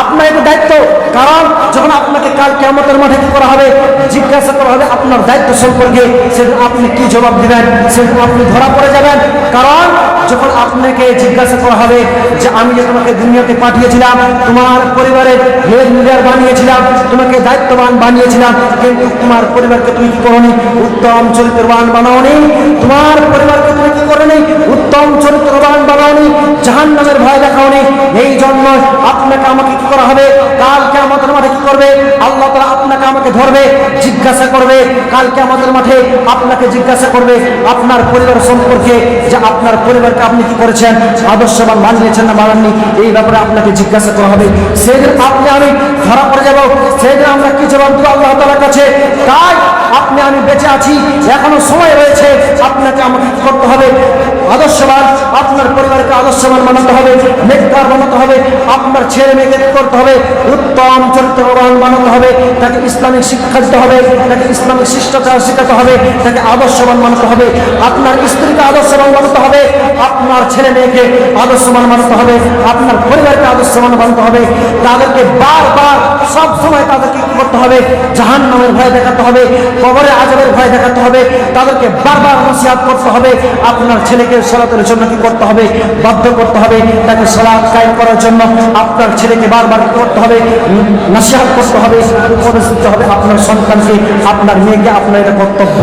আপনার এটা দায়িত্ব। কারণ যখন আপনাকে কাল কিয়ামতের মাঠে কি করা হবে, জিজ্ঞাসা করা হবে আপনার দায়িত্ব সম্পর্কে, সেদিন আপনি কি জবাব দিবেন, সেদিন আপনি ধরা পড়ে যাবেন। কারণ যখন আপনাকে জিজ্ঞাসা করা হবে যে আমি যে তোমাকে দুনিয়াতে পাঠিয়েছিলাম, তোমার পরিবারের হেড লিডার বানিয়েছিলাম, তোমাকে দায়িত্ববান বানিয়েছিলাম, কিন্তু তোমার পরিবারকে তুমি কি করোনি, উত্তম চরিত্রবান বানাওনি। তোমার পরিবারকে তুমি কি করোনি, উত্তম চরিত্রবান বানাওনি, জাহান্নামের ভয় দেখাওনি। এই জন্য আপনাকে আমাকে কি করা হবে, কাল কিয়ামতের মাঠে কি করবে, আল্লাহ তাআলা আপনাকে আমাকে ধরবে, জিজ্ঞাসা করবে। কাল কিয়ামতের মাঠে আপনাকে জিজ্ঞাসা করবে আপনার পরিবার সম্পর্কে, যে আপনার পরিবারকে আপনি কি করেছেন, আদর্শবান বানিয়েছেন না বানাননি, এই ব্যাপারে আপনাকে জিজ্ঞাসা করা হবে। সেদিন আপনি আমি ধরা পড়ে যাব, সেদিন আমরা কি জবাব দেব আল্লাহ তাআলার কাছে। তাই আপনি আমি বেঁচে আছি, এখনো সময় রয়েছে, আপনাকে আমাকে কি করতে হবে, আদর্শবান, আপনার পরিবারকে আদর্শবান বানাতে হবে, নেককার বানাতে হবে, আপনার ছেলে মেয়েকে কি করতে হবে, উত্তম চরিত্রবান বানাতে হবে, তাকে ইসলামিক শিক্ষা দিতে হবে, তাকে ইসলামিক শিষ্টাচার শেখাতে হবে, তাকে আদর্শবান বানাতে হবে, আপনার স্ত্রীকে আদর্শবান বানাতে হবে, আপনার ছেলে মেয়েকে আদর্শবান বানাতে হবে, আপনার পরিবারকে আদর্শবান বানাতে হবে। তাদেরকে বারবার সব সময় তাদেরকে কি করতে হবে, জাহান্নামের ভয় দেখাতে হবে, কবরে আযাবের ভয় দেখাতে হবে, তাদেরকে বারবার নসিহত করতে হবে। আপনার ছেলেকে সালাতের জন্য কি করতে হবে, বাধ্য করতে হবে, তাকে সালাত কায়েম করার জন্য আপনার ছেলেকে বারবার কি করতে হবে, নসিহত করতে হবে, উপদেশ দিতে হবে আপনার সন্তানকে, আপনার মেয়েকে। আপনার এটা কর্তব্য।